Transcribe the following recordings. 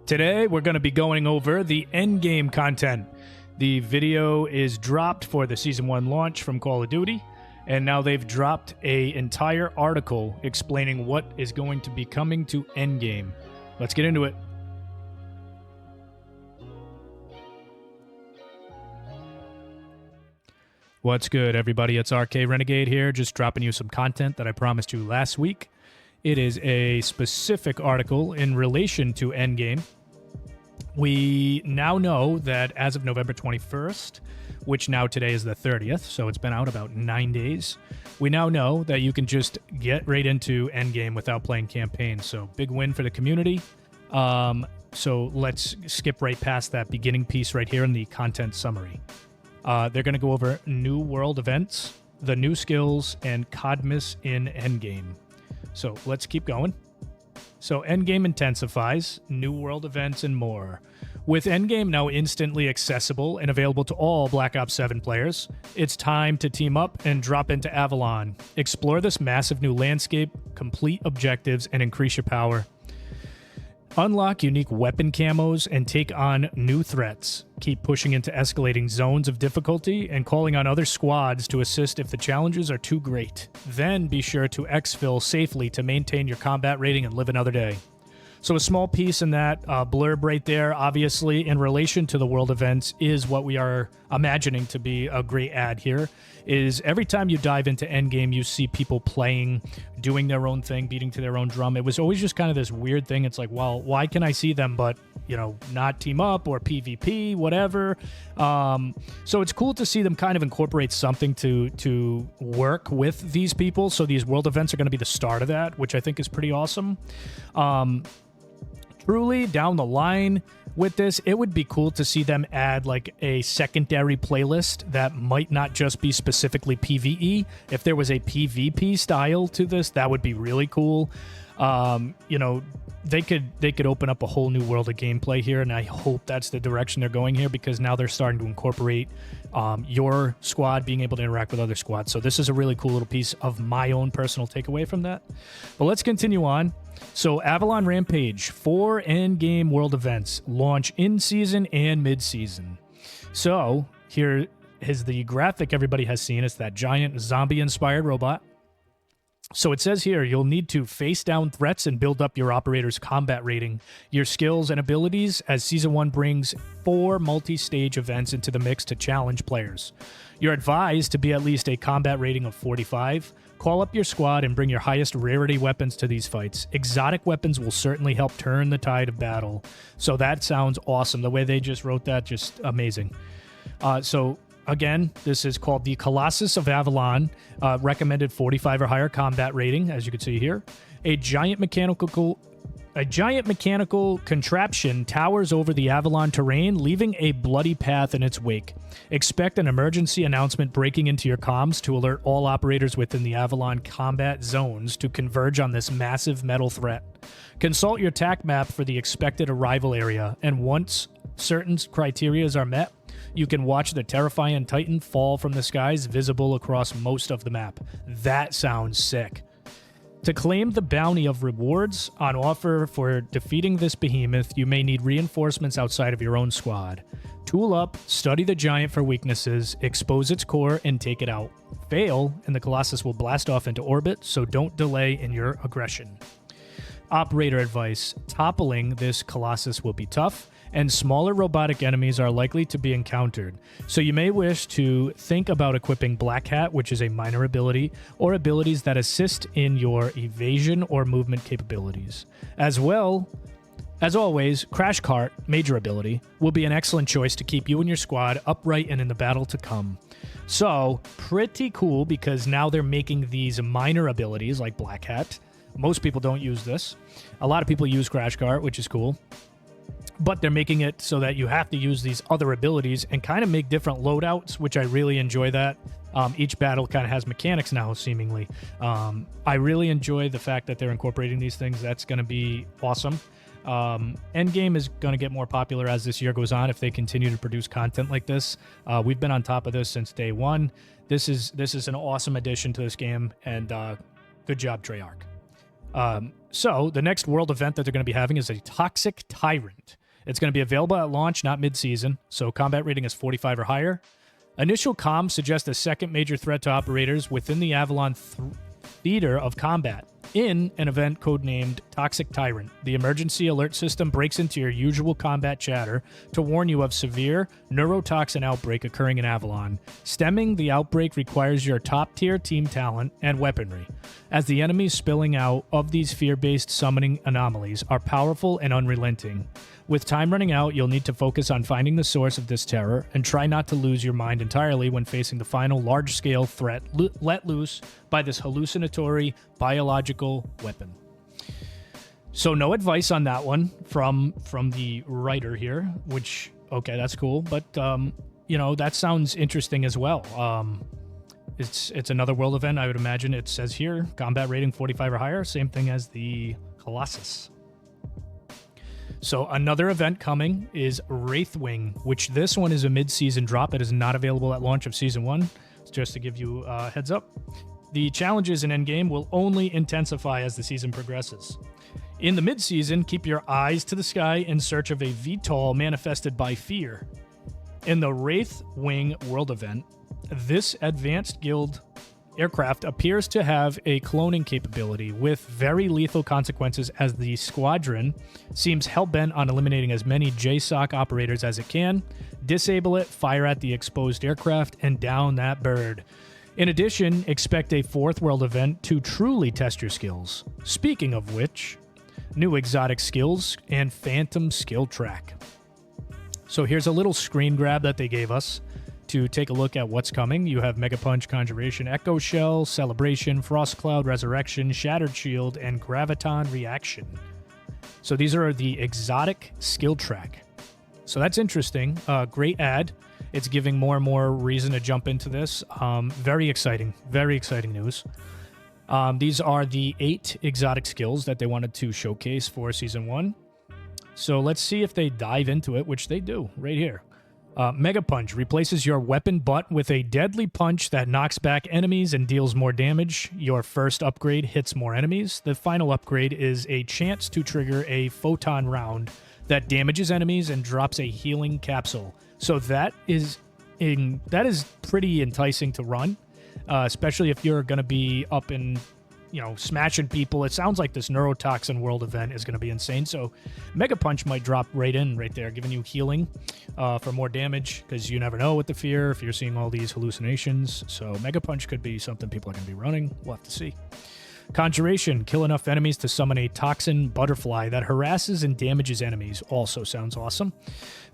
Today, we're going to be going over the Endgame content. The video is dropped for the Season 1 launch from Call of Duty, and now they've dropped an entire article explaining what is going to be coming to Endgame. Let's get into it. What's good, everybody? It's RK Renegade here, just dropping you some content that I promised you last week. It is a specific article in relation to Endgame. We now know that as of November 21st, which now today is the 30th, so it's been out about 9 days, we now know that you can just get right into Endgame without playing campaign. So big win for the community. So let's skip right past that beginning piece right here in the content summary. They're going to go over new world events, the new skills, and Cadmus in Endgame. So let's keep going. So Endgame intensifies, new world events, and more. With Endgame now instantly accessible and available to all Black Ops 7 players, it's time to team up and drop into Avalon. Explore this massive new landscape, complete objectives, and increase your power. Unlock unique weapon camos and take on new threats. Keep pushing into escalating zones of difficulty and calling on other squads to assist if the challenges are too great. Then be sure to exfil safely to maintain your combat rating and live another day. So a small piece in that blurb right there, obviously, in relation to the world events, is what we are imagining to be a great ad here, is every time you dive into Endgame, you see people playing, doing their own thing, beating to their own drum. It was always just kind of this weird thing. It's like, well, why can I see them but, you know, not team up or PvP, whatever. So it's cool to see them kind of incorporate something to work with these people. So these world events are going to be the start of that, which I think is pretty awesome. Truly, down the line with this, it would be cool to see them add like a secondary playlist that might not just be specifically PvE. If there was a PvP style to this, that would be really cool. You know, they could open up a whole new world of gameplay here, and I hope that's the direction they're going here, because now they're starting to incorporate your squad being able to interact with other squads. So this is a really cool little piece of my own personal takeaway from that. But let's continue on. So Avalon Rampage, 4 Endgame world events, launch in-season and mid-season. So here is the graphic everybody has seen. It's that giant zombie-inspired robot. So it says here, you'll need to face down threats and build up your operator's combat rating, your skills and abilities, as Season 1 brings 4 multi-stage events into the mix to challenge players. You're advised to be at least a combat rating of 45. Call up your squad and bring your highest rarity weapons to these fights. Exotic weapons will certainly help turn the tide of battle. So that sounds awesome. The way they just wrote that, just amazing. Again, this is called the Colossus of Avalon, recommended 45 or higher combat rating, as you can see here. A giant mechanical contraption towers over the Avalon terrain, leaving a bloody path in its wake. Expect an emergency announcement breaking into your comms to alert all operators within the Avalon combat zones to converge on this massive metal threat. Consult your TAC map for the expected arrival area, and once certain criteria are met, you can watch the terrifying Titan fall from the skies, visible across most of the map. That sounds sick. To claim the bounty of rewards on offer for defeating this behemoth, you may need reinforcements outside of your own squad. Tool up, study the giant for weaknesses, expose its core, and take it out. Fail, and the Colossus will blast off into orbit, so don't delay in your aggression. Operator advice: toppling this Colossus will be tough, and smaller robotic enemies are likely to be encountered, so you may wish to think about equipping Black Hat, which is a minor ability, or abilities that assist in your evasion or movement capabilities. As well, as always, Crash Cart, major ability, will be an excellent choice to keep you and your squad upright and in the battle to come. So, pretty cool, because now they're making these minor abilities like Black Hat. Most people don't use this. A lot of people use Crash Cart, which is cool. But they're making it so that you have to use these other abilities and kind of make different loadouts, which I really enjoy that. Each battle kind of has mechanics now, seemingly. I really enjoy the fact that they're incorporating these things. That's going to be awesome. Endgame is going to get more popular as this year goes on if they continue to produce content like this. We've been on top of this since day one. This is an awesome addition to this game, and good job, Treyarch. So the next world event that they're going to be having is a Toxic Tyrant. It's going to be available at launch, not mid-season, so combat rating is 45 or higher. Initial comms suggest a second major threat to operators within the Avalon theater of combat. In an event codenamed Toxic Tyrant, the emergency alert system breaks into your usual combat chatter to warn you of severe neurotoxin outbreak occurring in Avalon. Stemming the outbreak requires your top-tier team talent and weaponry, as the enemies spilling out of these fear-based summoning anomalies are powerful and unrelenting. With time running out, you'll need to focus on finding the source of this terror and try not to lose your mind entirely when facing the final large-scale threat let loose by this hallucinatory biological weapon. So no advice on that one from the writer here, which, okay, that's cool. But, you know, that sounds interesting as well. It's another world event. I would imagine it says here, combat rating 45 or higher. Same thing as the Colossus. So another event coming is Wraithwing, which this one is a mid-season drop. It is not available at launch of Season 1, just to give you a heads up. The challenges in Endgame will only intensify as the season progresses. In the mid-season, keep your eyes to the sky in search of a VTOL manifested by fear. In the Wraithwing world event, this advanced guild aircraft appears to have a cloning capability with very lethal consequences, as the squadron seems hell-bent on eliminating as many JSOC operators as it can. Disable it, fire at the exposed aircraft, and down that bird. In addition, expect a fourth world event to truly test your skills. Speaking of which, new exotic skills and phantom skill track. So here's a little screen grab that they gave us to take a look at what's coming. You have Mega Punch, Conjuration, Echo Shell, Celebration, Frost Cloud, Resurrection, Shattered Shield, and Graviton Reaction. So these are the exotic skill track. So that's interesting. Great ad. It's giving more and more reason to jump into this. Very exciting news. These are the 8 exotic skills that they wanted to showcase for Season 1. So let's see if they dive into it, which they do right here. Mega Punch replaces your weapon butt with a deadly punch that knocks back enemies and deals more damage. Your first upgrade hits more enemies. The final upgrade is a chance to trigger a photon round that damages enemies and drops a healing capsule. So that is pretty enticing to run, especially if you're going to be up in, you know, smashing people. It sounds like this neurotoxin world event is going to be insane. So Mega Punch might drop right there, giving you healing for more damage, because you never know with the fear if you're seeing all these hallucinations. So Mega Punch could be something people are going to be running. We'll have to see. Conjuration. Kill enough enemies to summon a toxin butterfly that harasses and damages enemies. Also sounds awesome.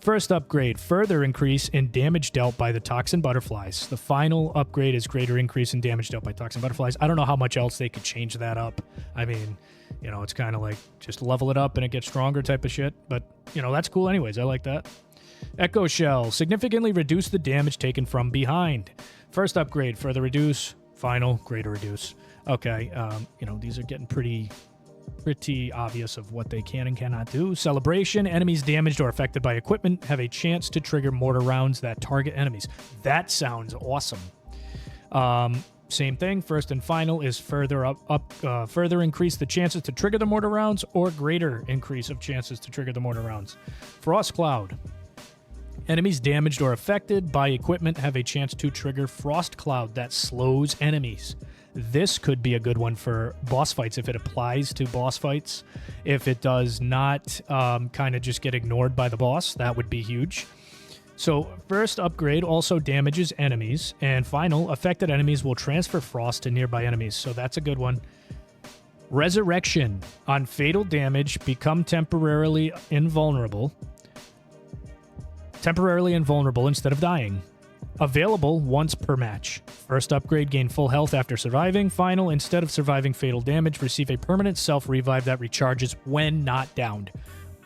First upgrade. Further increase in damage dealt by the toxin butterflies. The final upgrade is greater increase in damage dealt by toxin butterflies. I don't know how much else they could change that up. I mean, you know, it's kind of like just level it up and it gets stronger type of shit. But, you know, that's cool anyways. I like that. Echo Shell. Significantly reduce the damage taken from behind. First upgrade. Further reduce. Final. Greater reduce. Okay, you know, these are getting pretty obvious of what they can and cannot do. Celebration. Enemies damaged or affected by equipment have a chance to trigger mortar rounds that target enemies. That sounds awesome. Same thing. First and final is further further increase the chances to trigger the mortar rounds, or greater increase of chances to trigger the mortar rounds. Frost Cloud. Enemies damaged or affected by equipment have a chance to trigger Frost Cloud that slows enemies. This could be a good one for boss fights if it applies to boss fights. If it does not kind of just get ignored by the boss, that would be huge. So first upgrade also damages enemies, and final, affected enemies will transfer frost to nearby enemies. So that's a good one. Resurrection. On fatal damage, become temporarily invulnerable instead of dying. Available once per match. First upgrade, gain full health after surviving. Final, instead of surviving fatal damage, receive a permanent self-revive that recharges when not downed.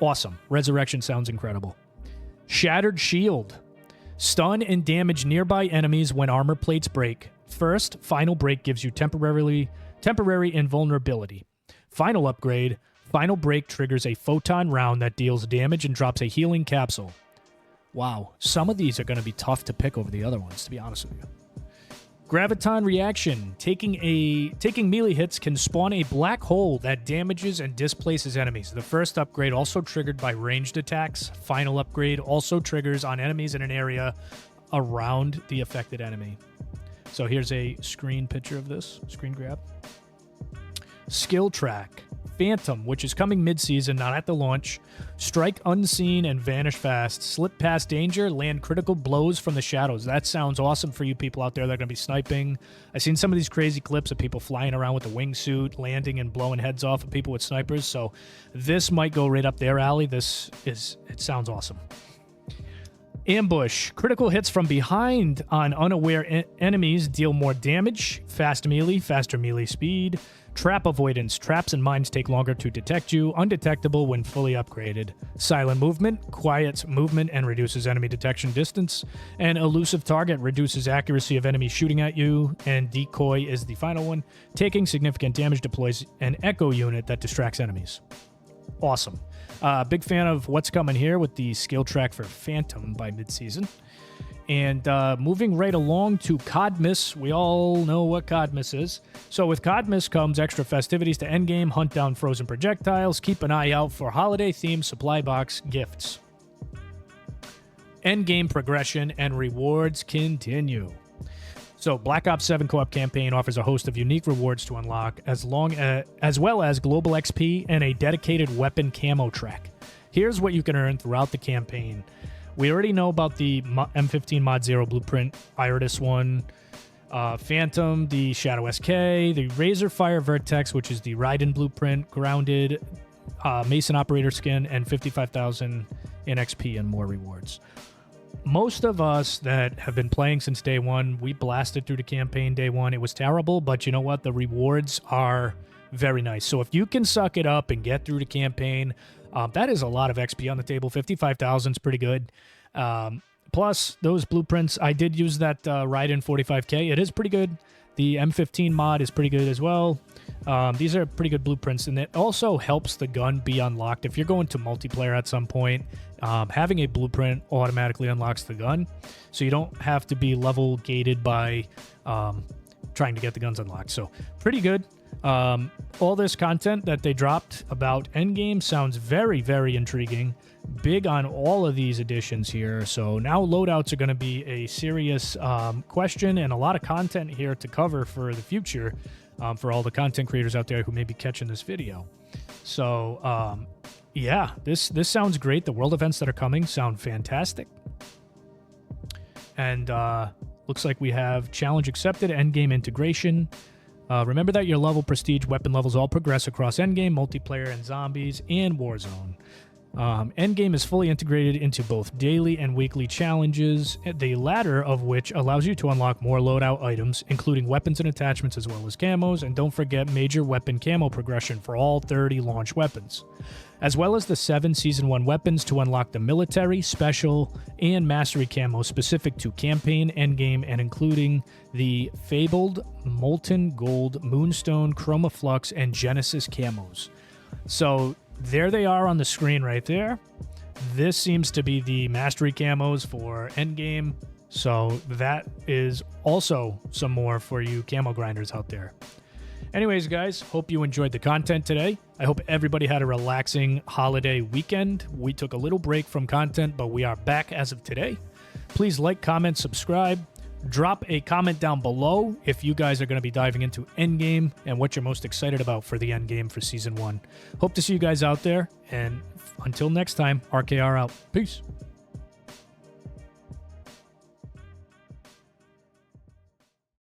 Awesome. Resurrection sounds incredible. Shattered Shield. Stun and damage nearby enemies when armor plates break. First, final break gives you temporary invulnerability. Final upgrade, final break triggers a photon round that deals damage and drops a healing capsule. Wow, some of these are going to be tough to pick over the other ones, to be honest with you. Graviton reaction. Taking melee hits can spawn a black hole that damages and displaces enemies. The first upgrade also triggered by ranged attacks. Final upgrade also triggers on enemies in an area around the affected enemy. So here's a screen picture of this. Screen grab. Skill track. Phantom, which is coming mid-season, not at the launch. Strike unseen and vanish fast. Slip past danger, land critical blows from the shadows. That sounds awesome for you people out there that are going to be sniping. I've seen some of these crazy clips of people flying around with a wingsuit, landing and blowing heads off of people with snipers, so this might go right up their alley. It sounds awesome. Ambush. Critical hits from behind on unaware enemies deal more damage. Fast melee, faster melee speed. Trap avoidance. Traps and mines take longer to detect you. Undetectable when fully upgraded. Silent movement. Quiets movement and reduces enemy detection distance. And elusive target reduces accuracy of enemies shooting at you. And decoy is the final one. Taking significant damage deploys an echo unit that distracts enemies. Awesome. Big fan of what's coming here with the skill track for Phantom by mid-season. And moving right along to Codmas. We all know what Codmas is. So with Codmas comes extra festivities to Endgame, hunt down frozen projectiles, keep an eye out for holiday-themed supply box gifts. Endgame progression and rewards continue. So Black Ops 7 co-op campaign offers a host of unique rewards to unlock, as well as global XP and a dedicated weapon camo track. Here's what you can earn throughout the campaign. We already know about the M15 Mod 0 blueprint, Iridus one, Phantom, the Shadow SK, the Razor Fire Vertex, which is the Raiden blueprint, Grounded, Mason Operator skin, and 55,000 in XP and more rewards. Most of us that have been playing since day one, we blasted through the campaign day one. It was terrible, but you know what? The rewards are very nice. So if you can suck it up and get through the campaign, that is a lot of XP on the table. 55,000 is pretty good. Plus, those blueprints, I did use that Raiden 45K. It is pretty good. The M15 mod is pretty good as well. These are pretty good blueprints, and it also helps the gun be unlocked. If you're going to multiplayer at some point, having a blueprint automatically unlocks the gun, so you don't have to be level gated by trying to get the guns unlocked. So pretty good. All this content that they dropped about Endgame sounds very, very intriguing. Big on all of these additions here. So now loadouts are going to be a serious question, and a lot of content here to cover for the future for all the content creators out there who may be catching this video. So yeah, this sounds great. The world events that are coming sound fantastic. And looks like we have challenge accepted, endgame integration. Remember that your level, prestige, weapon levels all progress across Endgame, multiplayer, and zombies, and Warzone. Endgame is fully integrated into both daily and weekly challenges, the latter of which allows you to unlock more loadout items, including weapons and attachments as well as camos, and don't forget major weapon camo progression for all 30 launch weapons, as well as the 7 Season 1 weapons to unlock the military, special, and mastery camo specific to campaign, endgame, and including the Fabled, Molten Gold, Moonstone, Chroma Flux, and Genesis camos. So there they are on the screen right there. This seems to be the mastery camos for Endgame, so that is also some more for you camo grinders out there. Anyways, guys, hope you enjoyed the content today. I hope everybody had a relaxing holiday weekend. We took a little break from content, but we are back as of today. Please like, comment, subscribe. Drop a comment down below if you guys are going to be diving into Endgame and what you're most excited about for the Endgame for Season 1. Hope to see you guys out there, and until next time, RKR out. Peace.